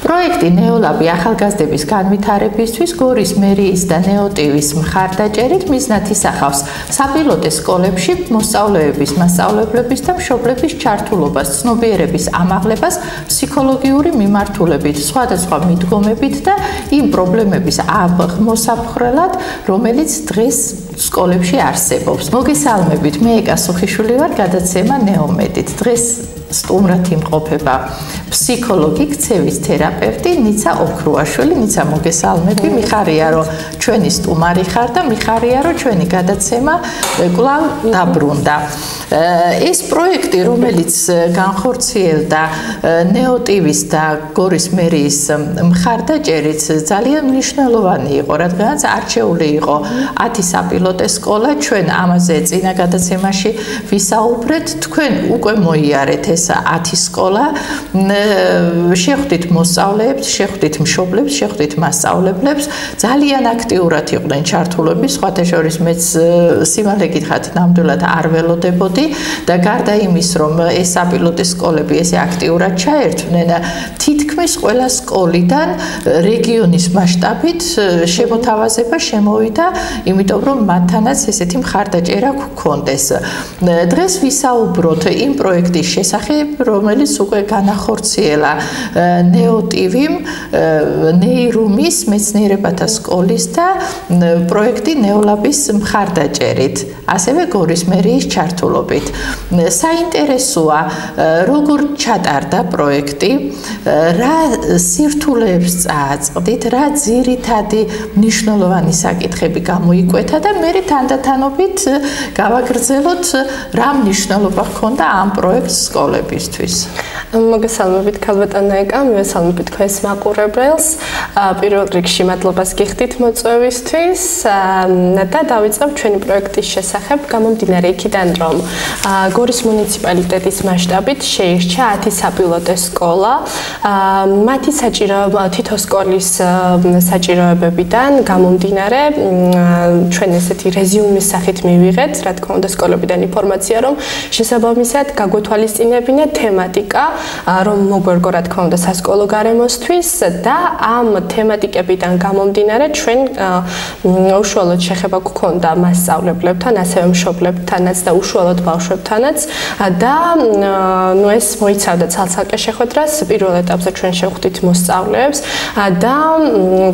პროექტი ნეოლაბი ახალგაზრდების განვითარებისთვის გორის მერიის და ნეოტივის მხარდაჭერით მიზნად ისახავს საპილოტო სკოლებში მოსწავლეების, მასწავლებლების და მშობლების ჩართულობას, ცნობიერების ამაღლებას ფსიქოლოგიური მიმართულებით, სხვადასხვა მიდგომებით და იმ პრობლემების აღმოსაფხრელად, რომელიც დღეს სკოლებში არსებობს. მოგესალმებით, მე ეკა სუხიშვილი ვარ, გადაცემა ნეომედით. დღეს სტუმრად იმყოფება ფსიქოლოგი, ქცევის თერაპევტი ნიცა ოქრუაშვილი. ნიცა, მოგესალმები. მიხარია, რომ ჩვენი სტუმარი ხარ და მიხარია, რომ ჩვენი გადაცემა კვლავ დაბრუნდა. ეს პროექტი, რომელიც განხორციელდა ნეოტივის და გორის მერიის მხარდაჭერით, ძალიან მნიშვნელოვანი იყო, რადგანაც არჩეული იყო 10 საპილოტო სკოლა. ჩვენ ამაზე წინა გადაცემაში ვისაუბრეთ. თქვენ უკვე მოიარეთ ეს 10 სკოლა. შეხვდით მოსწავლეებს, შეხვდით მშობლებს, შეხვდით მასწავლებლებს. ძალიან აქტიურად იყვნენ ჩართულები, სხვათა შორის მეც სიმართლე გითხრათ, ნამდვილად არ ველოდებოდი და გარდა იმის, რომ ეს საპილოტო სკოლები ესე აქტიურად ჩაერთვნენ, თითქმის ყველა სკოლიდან რეგიონის მასშტაბით შემოთავაზება შემოვიდა, იმიტომ რომ მათთანაც ესეთი მხარდაჭერა გქონდეს. დღეს ვისაუბროთ იმ პროექტის შესახებ, რომელიც უკვე განახორციელა ნეოტივიმ, ნეირუმის მეცნიერებათა სკოლის და პროექტი ნეოლაბის მხარდაჭერით, ასევე გორის მერიის ჩართულობით. საინტერესოა, როგორ ჩატარდა პროექტი, რა სირთულეებს წააწყდით, რა ძირითადი მნიშვნელოვანი საკითხები გამოიკვეთა და მე თანდათანობით გავაგრძელოთ რა მნიშვნელობა ჰქონდა ამ პროექტს სკოლებისთვის. მოგესალმებით ქალბატონო ეკა, მივესალმებით თქვენს მაყურებელს. პირველ რიგში მადლობას გიხდით მოწვევისთვის და დავიწყებ ჩვენი პროექტის შესახებ, გამომდინარე იქიდან, რომ გორის მუნიციპალიტეტის მასშტაბით შეირჩა 10 საპილოტო სკოლა. მათი თითო სკოლის საჭიროებებიდან გამომდინარე, ჩვენ ესეთი რეზიუმის სახით მივიღეთ, რა თქმა უნდა, სკოლებიდან ინფორმაცია, რომ შესაბამისად გაგვეთვალისწინებინა თემატიკა, რომ მოგვერგო, რა თქმა უნდა, სასკოლო გარემოსთვის და ამ თემატიკებიდან გამომდინარე, ჩვენ უშუალოდ შეხება გვქონდა მასწავლებლებთან, ასევე მშობლებთანაც და უშუალოდ ბავშვებთანაც და ეს მოიცავდა ცალ-ცალკე შეხვედრას. პირველ ეტაპზე ჩვენ შევხვდით მოსწავლეებს და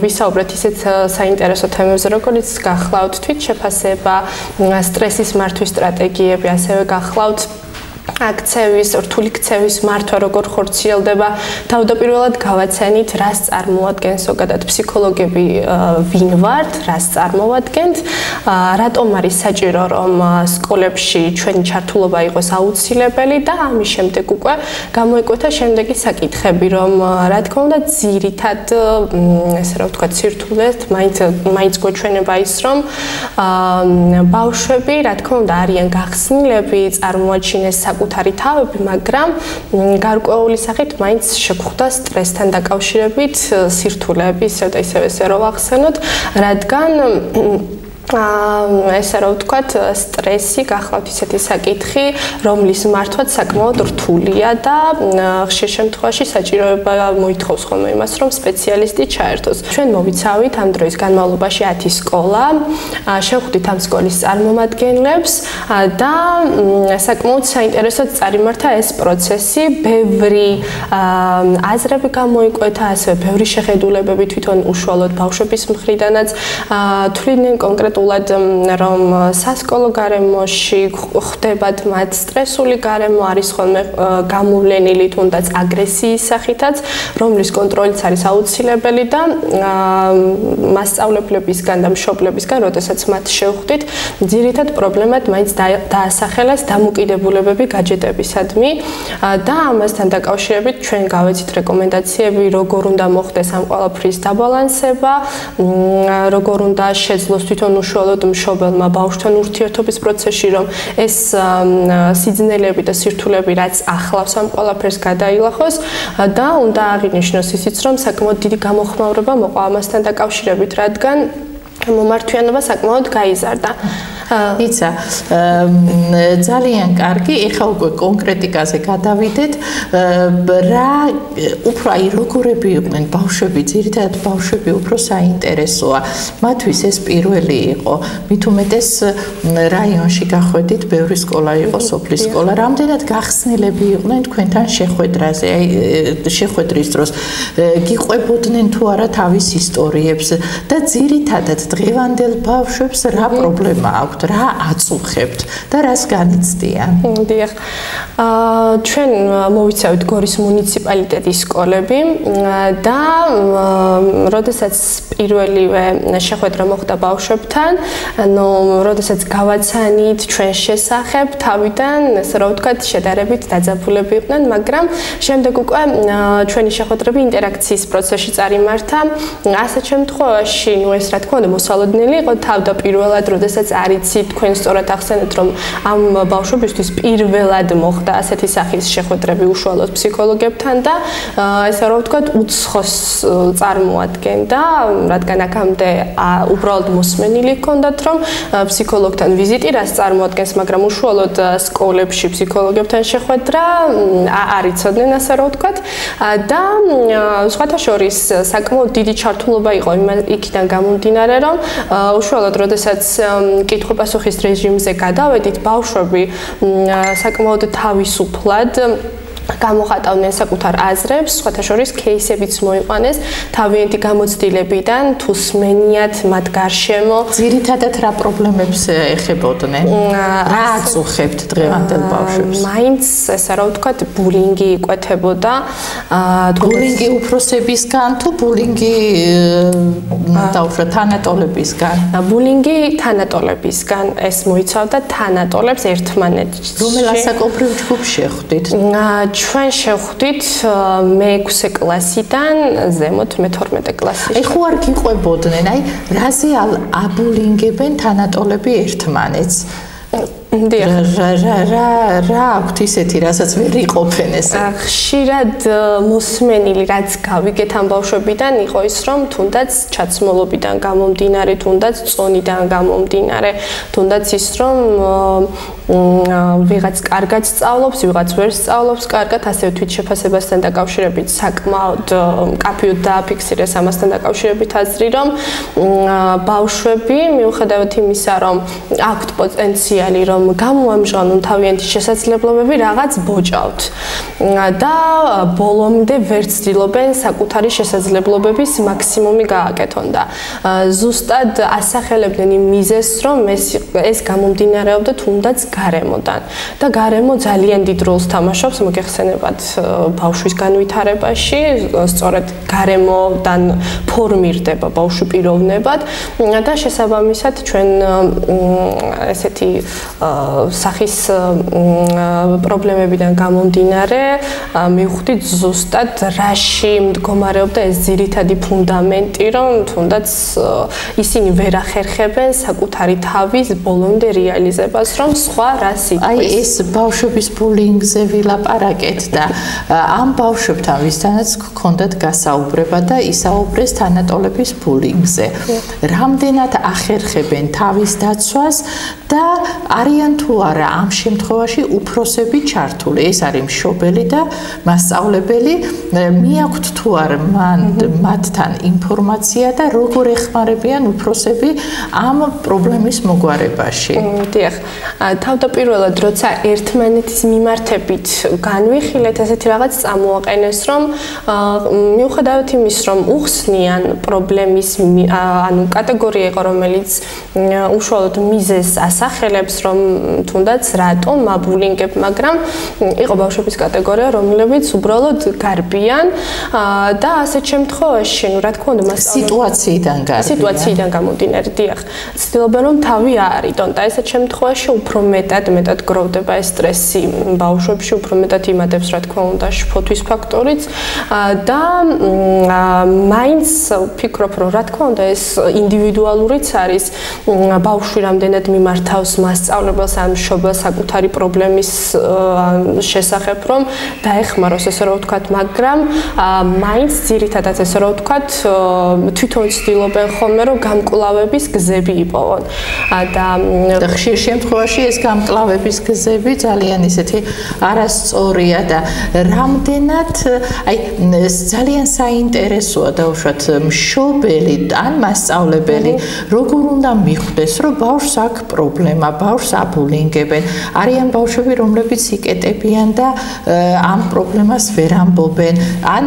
ვისაუბრეთ ისეთ საინტერესო თემებზე, როგორც გახლავთ თვითშეფასება, სტრესის მართვის სტრატეგიები, ასევე გახლავთ აქცევის, რთული ქცევის მართვა როგორ ხორციელდება. თავდაპირველად გავაცანით, რას წარმოადგენს ზოგადად ფსიქოლოგები ვინ ვართ, რას წარმოადგენთ, რატომ არის საჭირო, რომ სკოლებში ჩვენი ჩართულობა იყოს აუცილებელი და ამის შემდეგ უკვე გამოიკვეთა შემდეგი საკითხები, რომ რა თქმა უნდა ძირითად ესე რა ვთქვათ, სირთულეს მაინც გვეჩვენება ის, რომ ბავშვები რა თქმა უნდა არიან გახსნილები, წარმოაჩინეს საკუთარი თავები, მაგრამ გარკვეული სახით მაინც შეგვხვდა სტრესთან დაკავშირებით სირთულეები, ისევ და ისევ ესე რომ ვახსენოთ, რადგან ესე რომ ვთქვათ, სტრესი გახლავთ ისეთი საკითხი, რომლის მართვაც საკმაოდ რთულია და ხშირ შემთხვევაში საჭიროება მოითხოვს ხოლმე იმას, რომ სპეციალისტი ჩაერთოს. ჩვენ მოვიცავით ამ დროის განმავლობაში 10 სკოლა, შევხვდით ამ სკოლის წარმომადგენლებს და საკმაოდ საინტერესოდ წარიმართა ეს პროცესი, ბევრი აზრები გამოიკვეთა, ასევე ბევრი შეხედულებები თვითონ უშუალოდ ბავშვების მხრიდანაც თვლიდნენ კონკრეტულად, რომ სასკოლო გარემოში ხდებათ მათ სტრესული გარემო, არის ხოლმე გამოვლენილი თუნდაც აგრესიის სახითაც, რომლის კონტროლიც არის აუცილებელი და მასწავლებლებისგან და მშობლებისგან, როდესაც მათ შევხვდით, ძირითად პრობლემად მაინც დაასახელეს დამოკიდებულებები გაჯეტებისადმი და ამასთან დაკავშირებით ჩვენ გავეცით რეკომენდაციები, როგორ უნდა მოხდეს ამ ყველაფრის დაბალანსება, როგორ უნდა შეძლოს თვითონ უშუალოდ მშობელმა ბავშვთან ურთიერთობის პროცესში, რომ ეს სიძნელეები და სირთულეები რაც ახლავს ამ ყველაფერს გადაილახოს და უნდა აღინიშნოს ისიც, რომ საკმაოდ დიდი გამოხმაურება მოყვა ამასთან დაკავშირებით, რადგან მომართვიანობა საკმაოდ გაიზარდა. ниცა ძალიან კარგი ეხლა უკვე კონკრეტიკაზე გადავიდეთ რა უფრო აი როგორები იყვნენ ბავშვები ძირითადად ბავშვები უფრო საინტერესოა მათთვის ეს პირველი იყო მით უმეტეს რაიონში გახვედით ბევრი სკოლა იყო სოფლის სკოლა რამდენად გახსნილები იყვნენ თქვენთან შეხვედრაზე აი შეხვედრის დროს გიყვებოდნენ თუ არა თავის ისტორიებს და ძირითადად დღევანდელ ბავშვებს რა პრობლემა აქვთ რა აწუხებთ და რას განიცდიან დიახ ჩვენ მოვიცავთ გორის მუნიციპალიტეტის სკოლები და როდესაც პირველივე შეხვედრა მოხდა ბავშვებთან ანუ როდესაც გავაცანით ჩვენ შესახებ თავიდან ესე რომ ვთქვათ შედარებით დაძაბულები იყვნენ მაგრამ შემდეგ უკვე ჩვენი შეხვედრები ინტერაქციის პროცესში წარიმართა ასეთ შემთხვევაში ნუ ეს რა თქმა უნდა მოსალოდნელი იყო თავდაპირველად როდესაც არიცით თქვენ სწორად ახსენეთ რომ ამ ბავშვებისთვის პირველად მოხდა ასეთი სახის შეხვედრები უშუალოდ ფსიქოლოგებთან და ესე რომ ვთქვათ უცხოს წარმოადგენდა რადგან აქამდე უბრალოდ მოსმენილი ჰქონდათ რომ ფსიქოლოგთან ვიზიტი რას წარმოადგენს მაგრამ უშუალოდ სკოლებში ფსიქოლოგებთან შეხვედრა არ იცოდნენ ასე რომ ვთქვათ და სხვათა შორის საკმაოდ დიდი ჩართულობა იყო იქიდან გამომდინარე რომ უშუალოდ როდესაც კითხვა-პასუხის რეჟიმზე გადავედით ბავშვები საკმაოდ თავისუფლად გამოხატავდნენ საკუთარ აზრებს, სხვათა შორის кейსებიც მოიყვანეს თავიანთი გამოცდილებიდან, თუ სმენიათ მათ გარშემო. ძირითადად რა პრობლემებს ეხებოდნენ? რა აწუხებთ დღევანდელ ბავშვებს? მაინც ესე რა ვთქვათ, ბულინგი იკვეთებოდა. ბულინგი უფროსებისგან თუ ბულინგი დაუშვათ თანატოლებისგან? ბულინგი თანატოლებისგან. ეს მოიცავდა თანატოლებს ერთმანეთში. რომელ ასაკობრივ ჯგუფს შეხვდით? ჩვენ შევხვდით მე-6 კლასიდან ზემოთ მე-12 კლასში. ეხლა არ გიყვებოდნენ, აი რაზე აბულინგებენ თანატოლები ერთმანეთს? რა აქვთ ისეთი, რასაც ვერ იყოფენ ესე? ხშირად მოსმენილი, რაც გავიგეთ ამ ბავშვებიდან, იყო ის, რომ თუნდაც ჩაცმულობიდან გამომდინარე, თუნდაც წონიდან გამომდინარე, თუნდაც ის, რომ ვიღაც კარგად სწავლობს, ვიღაც ვერ სწავლობს კარგად, ასევე თვითშეფასებასთან დაკავშირებით საკმაოდ მკაფიოდ დააფიქსირეს ამასთან დაკავშირებით აზრი, რომ ბავშვები მიუხედავად იმისა, რომ აქვთ პოტენციალი, რომ გამოამჟღავნონ თავიანთი შესაძლებლობები რაღაც ბოჭავთ და ბოლომდე ვერ ცდილობენ საკუთარი შესაძლებლობების მაქსიმუმი გააკეთონ და ზუსტად ასახელებდნენ იმ მიზეზს, რომ ეს გამომდინარეობდა თუნდაც გარემოდან და გარემო ძალიან დიდ როლს თამაშობს მოგეხსენებათ ბავშვის განვითარებაში, სწორედ გარემოდან ფორმირდება ბავშვი პიროვნებად და შესაბამისად ჩვენ ესეთი სახის პრობლემებიდან გამომდინარე მივხვდით ზუსტად რაში მდგომარეობდა ეს ძირითადი ფუნდამენტი, რომ თუნდაც ისინი ვერ ახერხებენ საკუთარი თავის ბოლომდე რეალიზებას, რომ სხვა რას იტყვის. აი ეს ბავშვების ბულინგზე ვილაპარაკეთ და ამ ბავშვებთან ვისთანაც გქონდათ გასაუბრება და ისაუბრეს თანატოლების ბულინგზე. რამდენად ახერხებენ თავის დაცვას და არიან თუ არა ამ შემთხვევაში უფროსები ჩართული? ეს არის მშობელი და მასწავლებელი. მიაქვთ თუ არა მათთან ინფორმაცია და როგორ ეხმარებიან უფროსები ამ პრობლემის მოგვარებაში? დიახ. თავდაპირველად როცა ერთმანეთის მიმართებით განვიხილეთ, ესეთი რაღაც წამოაყენეს, რომ მიუხედავად იმის, რომ უხსნიან პრობლემის ანუ კატეგორია იყო, რომელიც უშუალოდ მიზეზს ასახელებს, რომ თუნდაც რატომ აბულინგებ, მაგრამ იყო ბავშვების კატეგორია, რომლებიც უბრალოდ გარბიან და ასეთ შემთხვევაში, რა თქმა უნდა, მასწავლებელი სიტუაციიდან გამომდინარე, დიახ, ცდილობენ რომ თავი აარიდონ და ესეთ შემთხვევაში უფრო მეტ მეტად გროვდება ეს სტრესი ბავშვებში, უფრო მეტად იმატებს, რა თქმა უნდა, შფოთვის ფაქტორიც და მაინც ვფიქრობ, რომ რა თქმა უნდა, ეს ინდივიდუალურიც არის, ბავშვი რამდენად მიმართავს მასწავლებელს ან მშობელს საკუთარი პრობლემის შესახებ, რომ დაეხმაროს, ესე რომ ვთქვათ, მაგრამ მაინც ძირითადად ესე რომ ვთქვათ, თვითონ ცდილობენ ხოლმე, რომ გამკლავების გზები იპოვონ. და ხშირ შემთხვევაში ეს გამკლავების გზები ძალიან ისეთი არასწორია და რამდენად ძალიან საინტერესოა დაუშვათ მშობელი ან მასწავლებელი როგორ უნდა მიხვდეს, რომ ბავშვს აქვს პრობლემა, ბავშვს აბულინგებენ. არიან ბავშვები, რომლებიც იკეტებიან და ამ პრობლემას ვერ ამბობენ, ან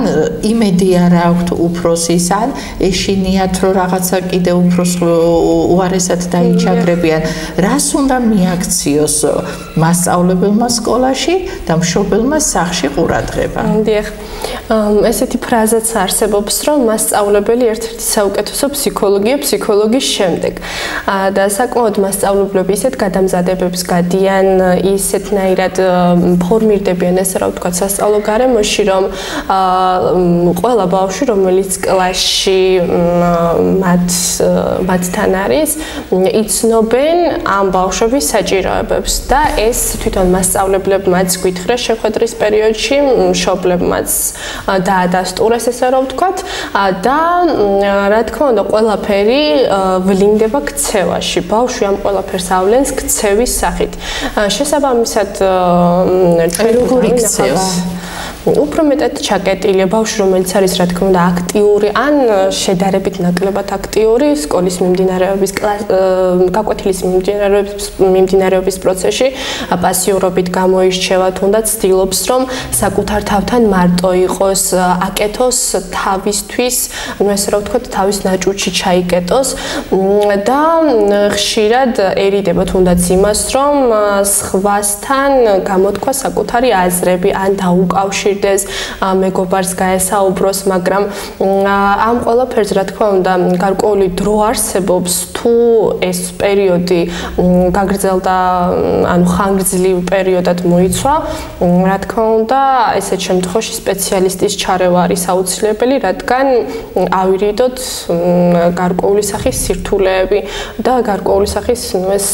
იმედი არ აქვთ უფროსის, ან ეშინიათ, რომ რაღაცა კიდე უფროს უარესად დაიჩაგრებიან. რას უნდა მიაქციოს მასწავლებელმა სკოლაში და მშობელმა სახლში ყურადღება? დიახ. ესეთი ფრაზაც არსებობს, რომ მასწავლებელი ერთ-ერთი საუკეთესო ფსიქოლოგია ფსიქოლოგის შემდეგ. და საკმაოდ მასწავლებლები ისეთ გადამზადებებს გადიან, ისეთნაირად ფორმირდებიან, ესე რა ვთქვათ, სასწავლო გარემოში, რომ ყველა ბავშვი, რომელიც კლასში მათთან არის, იცნობენ ამ ბავშვების საჭიროებებს და ეს თვითონ მასწავლებლებმაც გითხრა შეხვედრის პერიოდში, მშობლებმაც დაადასტურეს, ესე რა ვთქვათ, და რა თქმა უნდა, ყველაფერი ვლინდება ქცევაში. ბავშვი ამ ყველაფერს ავლენს ქცევის სახით. შესაბამისად, ჩვენ როგორი ქცევს? უფრო მეტად ჩაკეტილია ბავშვი, რომელიც არის, რა თქმა უნდა, აქტიური ან შედარებით ნაკლებად აქტიური სკოლის მიმდინარეობის გაკვეთილის მიმდინარეობის პროცესში, პასიურობით გამოირჩევა, თუნდაც ცდილობს, რომ საკუთარ თავთან მარტო იყოს, აკეთოს თავისთვის, ესე რა ვთქვათ, თავის ნაჭუჭი ჩაიკეტოს და ხშირად ერიდება თუნდაც იმას, რომ სხვასთან გამოთქვა საკუთარი აზრები ან დაუკავშირდეს მეგობარს გაესაუბროს, მაგრამ ამ ყველაფერს, რა თქმა უნდა, გარკვეული დრო არსებობს, თუ ეს პერიოდი გაგრძელდა, ანუ ხანგრძლივ პერიოდად მოიცვა, რა თქმა უნდა, ესეთ შემთხვევაში სპეციალისტის ჩარევა არის აუცილებელი, რადგან ავირიდოთ გარკვეული სახის სირთულეები და გარკვეული სახის ეს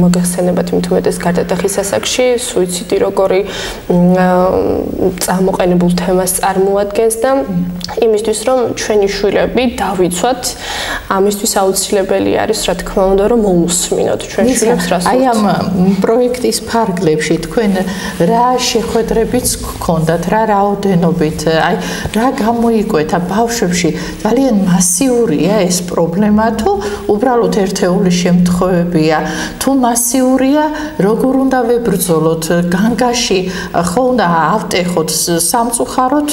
მოგეხსენებათ იმთუმეტეს გარდატეხის ასაკში სუიციდი როგორი წარმოყენებულ თემას წარმოადგენს და იმისთვის, რომ ჩვენი შვილები დავიცვათ, ამისთვის აუცილებელი არის, რა თქმა უნდა, რომ მოусმინოთ ჩვენ შვილებს რას. აი ამ პროექტის ფარგლებში თქვენ რა შეხვედრებიც გქონდათ, რა რაოდენობით, აი რა გამოიკვეთა ბავშვებში, ძალიან მასიურია ეს პრობლემა თუ უბრალოდ ერთეული შემთხვევებია, თუ მასიურია, როგორ უნდა ვებრძოლოთ განგაში, ხო უნდა ავტეხოთ სამწუხაროდ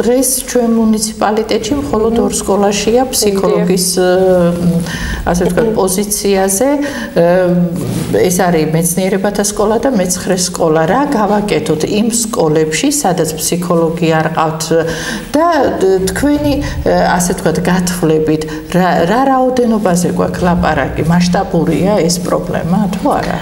დღეს ჩვენ მუნიციპალიტეტში მხოლოდ ორ სკოლაშია ფსიქოლოგის ასე ვთქვათ პოზიციაზე, ეს არის მეცნიერებათა სკოლა და მე-9 სკოლა. რა გავაკეთოთ იმ სკოლებში, სადაც ფსიქოლოგი არ ყავთ და თქვენი ასე ვთქვათ გათვლებით რა რაოდენობაზე გვაქვს ლაპარაკი, მასშტაბურია ეს პრობლემა თუ არა?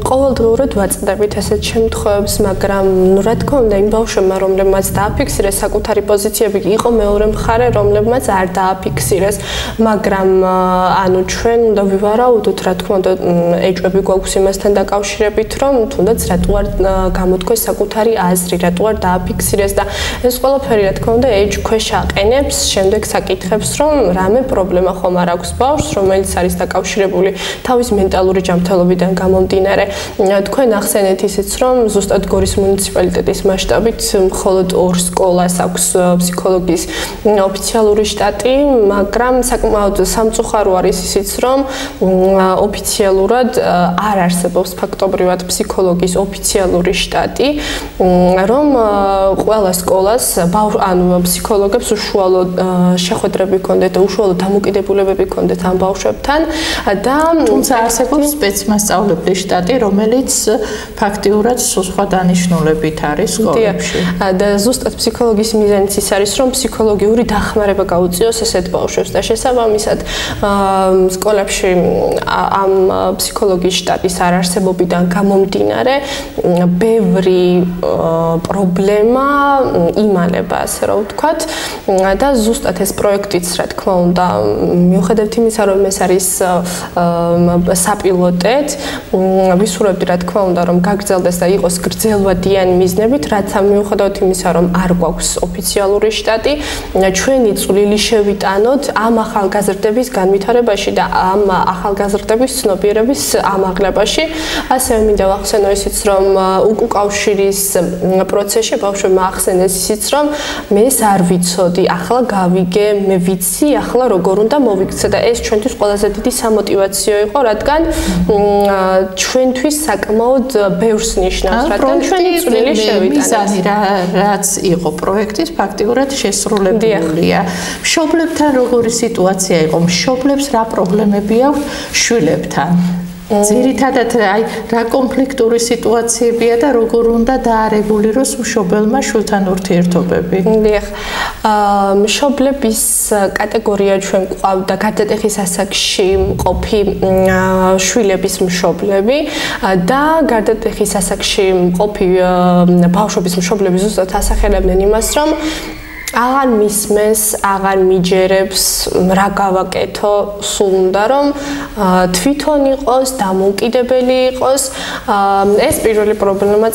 ყოველდღიურად ვაწყდებით ესეთ შემთხვევებს, მაგრამ რა თქმა უნდა, იმ ბავშვებმა, რომლებმაც დააფიქსირეს საკუთარი პოზიციები, იყო მეორე მხარე, რომლებმაც არ დააფიქსირეს, მაგრამ ანუ ჩვენ უნდა ვივარაუდოთ, რა თქმა უნდა, ეჭვები გვაქვს იმასთან დაკავშირებით, რომ თუნდაც რატო არ გამოთქვეს საკუთარი აზრი, რატო არ დააფიქსირეს და ეს ყველაფერი, რა თქმა უნდა, ეჭვქვეშ აყენებს შემდეგ საკითხებს, რომ რამე პრობლემა ხომ არ აქვს ბავშვს, რომელიც არის დაკავშირებული თავის მენტალური ჯანმრთელობიდან გამომდინარე. თქვენ ახსენეთ ისიც, რომ ზუსტად გორის მუნიციპალიტეტის მასშტაბით მხოლოდ 2 სკოლას აქვს ფსიქოლოგის ოფიციალური შტატი, მაგრამ საკმაოდ სამწუხარო არის ისიც, რომ ოფიციალურად არ არსებობს ფაქტობრივად ფსიქოლოგის ოფიციალური შტატი, რომ ყველა სკოლას ანუ ფსიქოლოგებს უშუალო შეხვედრები ჰქონდეთ და უშუალო დამოკიდებულებები ჰქონდეთ ამ ბავშვებთან და თუმცა არსებობს სპეცმასწავლებლის შტატი, რომელიც ფაქტიურად სხვა დანიშნულებით არის სკოლებში. და ზუსტად ფსიქოლოგიის მიზანიც ის არის, რომ ფსიქოლოგიური დახმარება გაუწიოს ესეთ ბავშვებს და შესაბამისად სკოლებში ამ ფსიქოლოგიის შტატის არარსებობიდან გამომდინარე ბევრი პრობლემა იმალება, ასე რომ ვთქვათ, და ზუსტად ეს პროექტიც, რა თქმა უნდა, მიუხედავად იმისა, რომ ეს არის საპილოტეთ, ვისურვებდი, რა თქმა უნდა, რომ გაგრძელდეს და იყოს გრძელვადიანი მიზნებით, რაც მიუხედავად იმისა, რომ არ გვაქვს ოფიციალური შტატი, ჩვენი წვლილი შევიტანოთ ამ ახალგაზრდების განვითარებაში და ამ ახალგაზრდების ცნობიერების ამაღლებაში. ასევე მინდა ვახსენო ისიც, რომ უკავშირის პროცესში ბავშვებმა ახსენეს ისიც, რომ მე არ ვიცოდი, ახლა გავიგე, მე ვიცი, ახლა როგორ უნდა მოვიქცე და ეს ჩვენთვის ყველაზე დიდი სამოტივაციო იყო, რადგან ჩვენთვის საკმაოდ ბევრს ნიშნავს, რადგან ჩვენი წვლილი შევიტანეთ. მიზანი რაც იყო პროექტის ფაქტიურად შესრულებულია. მშობლებთან როგორი სიტუაცია იყო? მშობლებს რა პრობლემები აქვს შვილებთან? ძირითადად რა კონფლიქტური სიტუაციებია და როგორ უნდა დაარეგულიროს მშობელმა შვილთან ურთიერთობები? დიახ. მშობლების კატეგორია ჩვენ გვყავდა გარდატეხის ასაკში მყოფი შვილების მშობლები და გარდატეხის ასაკში მყოფი ბავშვების მშობლები ზუსტად ასახელებდნენ იმას, რომ აღარ მისმენს, აღარ მიჯერებს, რა გავაკეთო, სულ უნდა რომ თვითონ იყოს, დამოუკიდებელი იყოს. ეს პირველი პრობლემა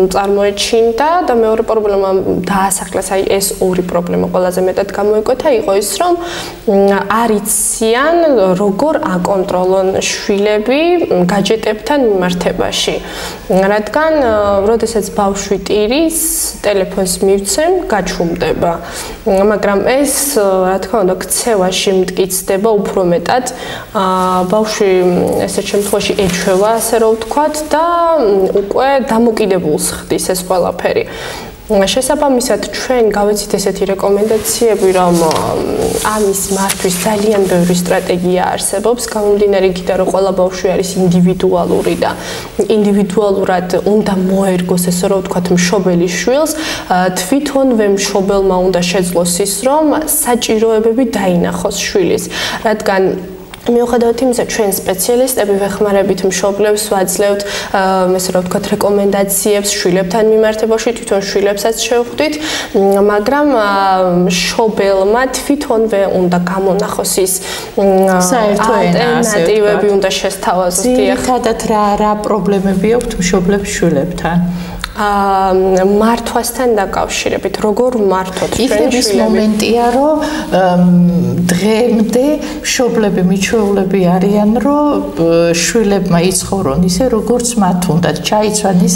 წარმოეჩინდა და მეორე პრობლემა დაასახლეს, აი ეს ორი პრობლემა ყველაზე მეტად გამოიკვეთა, იყო ის, რომ არ იციან როგორ აკონტროლონ შვილები გაჯეტებთან მიმართებაში. რადგან როდესაც ბავშვი ტირის, ტელეფონს მივცემ, გაჩუმდება. მაგრამ ეს, რა თქმა უნდა, ქცევაში მტკიცდება უფრო მეტად. ბავშვი ესეთ შემთხვევაში ეჩვევა, ასე რომ ვთქვათ, და უკვე დამოკიდებულს ხდის ეს ყველაფერი. შესაბამისად, ჩვენ გავეცით ესეთი რეკომენდაციები, რომ ამის მართვის ძალიან ბევრი სტრატეგია არსებობს, გამომდინარე იქიდან, რომ ყველა ბავშვი არის ინდივიდუალური და ინდივიდუალურად უნდა მოერგოს, ესე რომ ვთქვათ, მშობელი შვილს, თვითონვე მშობელმა უნდა შეძლოს ის, რომ საჭიროებები დაინახოს შვილის, რადგან მიუხედავად იმისა, ჩვენ სპეციალისტები ვეხმარებით მშობლებს, ვაძლევთ, ესე რომ ვთქვათ, რეკომენდაციებს შვილებთან მიმართებაში, თვითონ შვილებსაც შევხვდით, მაგრამ მშობელმა თვითონვე უნდა გამონახოს ის ალტერნატივები, უნდა შესთავაზოს. ძირითადად რა პრობლემები აქვს მშობლებს შვილებთან? მართვასთან დაკავშირებით, როგორ მართოთ ჩვენ შვილებს? ის მომენტია, რომ დღემდე მშობლები მიჩვეულები არიან, რომ შვილებმა იცხოვრონ ისე, როგორც მათ უნდათ, ჩაიცვან ის,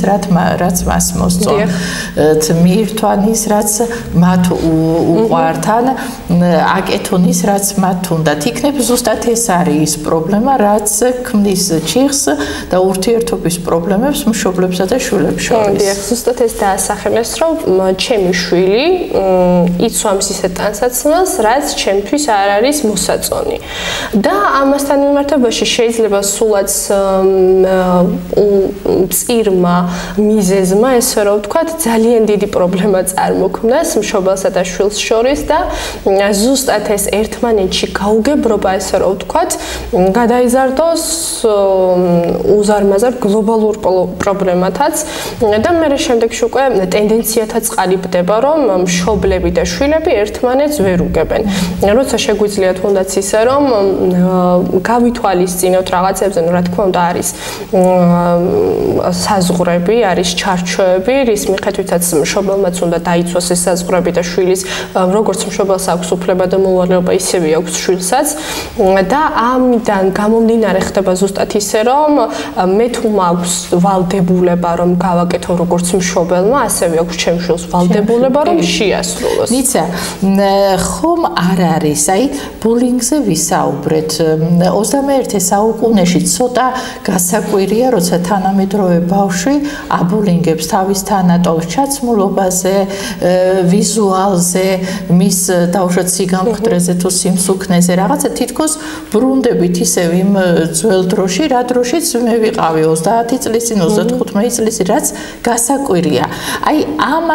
რაც მას მოსწონ, მიირთვან ის, რაც მათ უყვართ, ან აკეთონ ის, რაც მათ უნდათ. იქნებ ზუსტად ეს არის ის პრობლემა, რაც ქმნის ჩიხს და ურთიერთობის პრობლემებს მშობლებსა და შვილებს შორის. ზუსტად ეს დაასახელეს, რომ ჩემი შვილი იცვამს ისეთ ტანსაცმელს, რაც ჩემთვის არ არის მოსაწონი. და ამასთან მიმართებაში შეიძლება სულაც წირმა მიზეზმა, ესე რომ ვთქვათ, ძალიან დიდი პრობლემა წარმოქმნას მშობელსა და შვილს შორის და ზუსტად ეს ერთმანეთში გაუგებრობა, ესე რომ ვთქვათ, გადაიზარდოს უზარმაზარ გლობალურ პრობლემათაც და მე შემდეგში უკვე ტენდენციათაც ყალიბდება, რომ მშობლები და შვილები ერთმანეთს ვერ უგებენ. როცა შეგვიძლია თუნდაც ისე, რომ გავითვალისწინოთ რაღაცებზე, რა თქმა უნდა, არის საზღვრები, არის ჩარჩოები, რის მიხედვითაც მშობელმაც უნდა დაიცვას ეს საზღვრები და შვილის, როგორც მშობელს აქვს უფლება და მოვალეობა, ისევე აქვს შვილსაც. და ამიდან გამომდინარე ხდება ზუსტად ისე, რომ მე თუ მაქვს ვალდებულება, რომ გავაკეთო როგორც მშობელმა, ასევე აქვს ჩემ შვილს ვალდებულება რომ შეასრულოს. ნიცა, ხომ არ არის, აი, ბულინგზე ვისაუბრეთ. 21 საუკუნეში ცოტა გასაკვირია, როცა თანამედროვე ბავშვი აბულინგებს თავის თანატოლს ჩაცმულობაზე, ვიზუალზე, მის დაუშვათ სიგამხდრეზე თუ სიმსუქნეზე, რაღაცა თითქოს ბრუნდებით ისევ იმ ძველ დროში, რა დროშიც მე ვიყავი 30 წლის წინ, 35 წლის წინ, რაც გასაკვირია. აი, ამ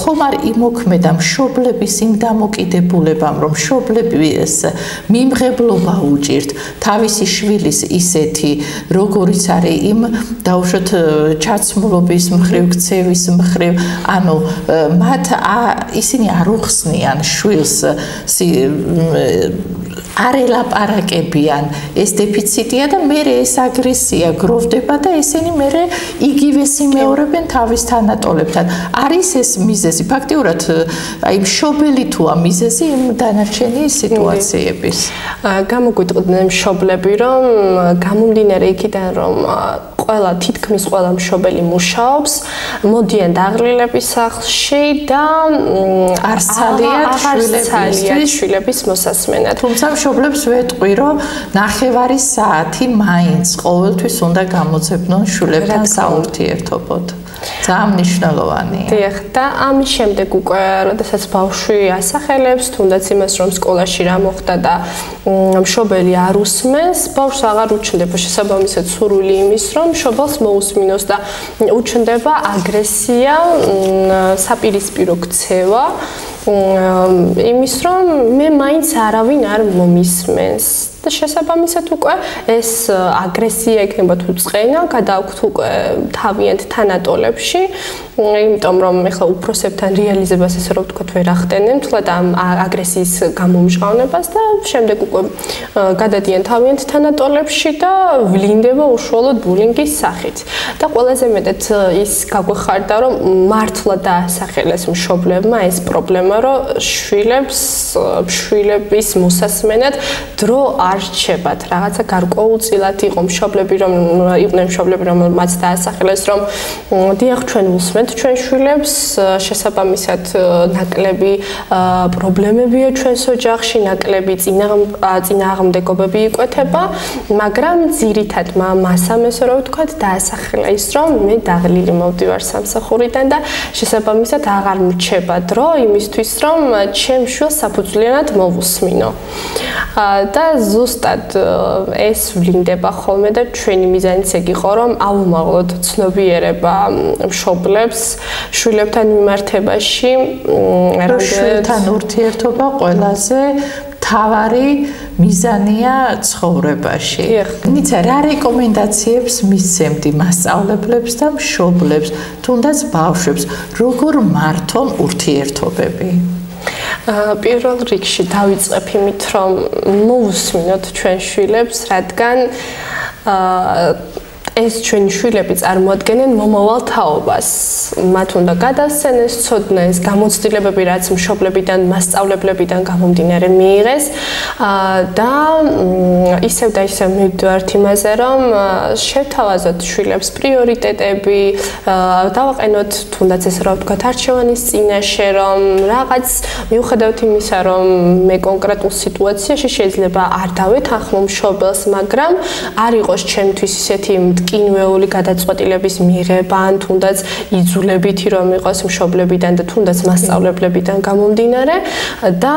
ხომ არ იმოქმედა მშობლების იმ დამოკიდებულებამ, რომ მშობლების მიმღებლობა უჭირთ თავისი შვილის ისეთი, როგორიც არის იმ დაუშვათ ჩაცმულობის მხრივ, ქცევის მხრივ, ანუ მათ ისინი არ უხსნიან შვილს არ ელაპარაკებიან ეს დეფიციტია და მე ეს აგრესია გროვდება და ესენი მე იგივე სიმეორებენ თავის თანატოლებთან. არის ეს მიზეზი ფაქტიურად აი მშობელი თუა მიზეზი იმ დანარჩენი სიტუაციების. გამოგვიტყდნენ მშობლები რომ გამომდინარე იქიდან რომ თითქმის ყველა მშობელი მუშაობს, მოდიან დაღლილების სახლში და არცალიათ შვილების მოსასმენად. თუმცა მშობლებს ვეტყვი, რომ ნახევარი საათი მაინც ყოველთვის უნდა გამოძებნონ შვილებთან საურთიერთობოდ. ძალიან მნიშვნელოვანია. დიახ, და ამის შემდეგ უკვე, როდესაც ბავშვი ასახელებს, თუნდაც იმას, რომ სკოლაში რა მოხდა და მშობელი არ უსმენს, ბავშვს აღარ უჩნდება შესაბამისად სურვილი იმის, რომ მშობელს მოусმინოს და უჩნდება აგრესია, საპირისპირო ქცევა, იმის, რომ მე მაინც არავინ არ მომისმენს. და შესაბამისად უკვე ეს აგრესია იქნება თუ წყენა, გადააქვთ უკვე თავიანთ თანატოლებში, იმიტომ რომ ეხლა უფროსებთან რეალიზებას ესე რომ ვთქვათ ვერ ახდენენ, თლად ამ აგრესიის გამომჟღავნებას და შემდეგ უკვე გადადიან თავიანთ თანატოლებში და ვლინდება უშუალოდ ბულინგის სახით. და ყველაზე მეტად ის გაგვეხარდა, რომ მართლა დაასახელეს მშობლებმა ეს პრობლემა, რომ შვილების მოსასმენად დრო არ რჩებათ. რაღაცა გარკვეულწილად იყო მშობლები, რომ მათ დაასახელეს, რომ დიახ, ჩვენ უსმენთ ჩვენ შვილებს, შესაბამისად ნაკლები პრობლემებია ჩვენს ოჯახში, ნაკლები წინააღმდეგობები იკვეთება, მაგრამ ძირითად მასამ ესე რომ ვთქვათ, დაასახელა ის, რომ მე დაღლილი მოვდივარ სამსახურიდან და შესაბამისად აღარ მრჩება დრო იმისთვის, რომ ჩემ შვილს საფუძვლიანად მოვუსმინო. და ზუსტად ეს ვლინდება ხოლმე და ჩვენი მიზანიც ეგ იყო, რომ ავუმაღლოთ ცნობიერება მშობლებს შვილებთან მიმართებაში, შვილთან ურთიერთობა ყველაზე მთავარი მიზანია ცხოვრებაში. ნიცა, რა რეკომენდაციებს მისცემდი მასწავლებლებს და მშობლებს, თუნდაც ბავშვებს, როგორ მართონ ურთიერთობები? პირველ რიგში დავიწყებ იმით, რომ მოусმინოთ ჩვენ შვილებს, რადგან ეს ჩვენი შვილები წარმოადგენენ მომავალ თაობას. მათ უნდა გადასცენეს, ცოდნეს გამოცდილებები, რაც მშობლებიდან, მასწავლებლებიდან გამომდინარე მიიღეს და ისევ და ისევ მივდივართ იმაზე, რომ შევთავაზოთ შვილებს პრიორიტეტები, დავაყენოთ თუნდაც ესე რა ვთქვათ, არჩევანის წინაშე, რომ რაღაც მიუხედავად იმისა, რომ მე კონკრეტულ სიტუაციაში შეიძლება არ დავეთანხმო მშობელს, მაგრამ არ იყოს ჩემთვის ისეთი მტკინვეული გადაწყვეტილების მიღება ან თუნდაც იძულებითი რომ იყოს მშობლებიდან და თუნდაც მასწავლებლებიდან გამომდინარე და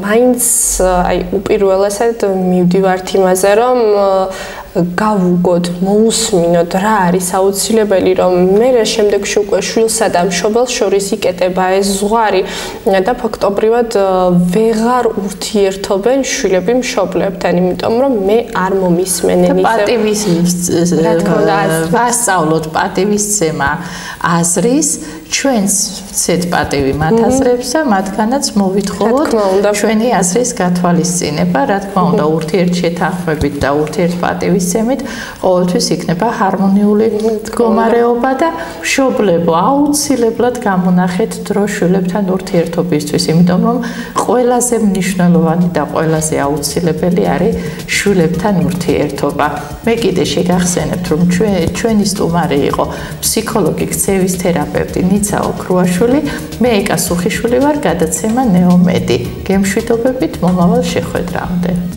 მაინც აი უპირველესად მივდივართ იმაზე რომ გავუგოთ, მოусმინოთ რა არის აუცილებელი რომ მე შემდეგში უკვე შვილსა და მშობელს შორის იკეტება ეს ზღვარი და ფაქტობრივად ვეღარ ურთიერთობენ შვილები მშობლებთან, იმიტომ რომ მე არ მომისმენენ ისე ვასწავლოთ პატივისცემა აზრის ჩვენს ვცეთ პატივი მათ აზრებს და მათგანაც მოვითხოვოთ ჩვენი აზრის გათვალისწინება, რა თქმა უნდა, ურთიერთშეთანხმებით და ურთიერთპატივისცემით ყოველთვის იქნება ჰარმონიული მდგომარეობა და მშობლებო, აუცილებლად გამონახეთ დრო შვილებთან ურთიერთობისთვის, იმიტომ რომ ყველაზე მნიშვნელოვანი და ყველაზე აუცილებელი არის შვილებთან ურთიერთობა. მე კიდე შეგახსენებთ, რომ ჩვენი სტუმარი იყო ფსიქოლოგი, ქცევის თერაპევტი ნიცა ოქრუაშვილი, მე ეკა სუხიშვილი ვარ, გადაცემა ნეომედი. გემშვიდობებით მომავალ შეხვედრამდე.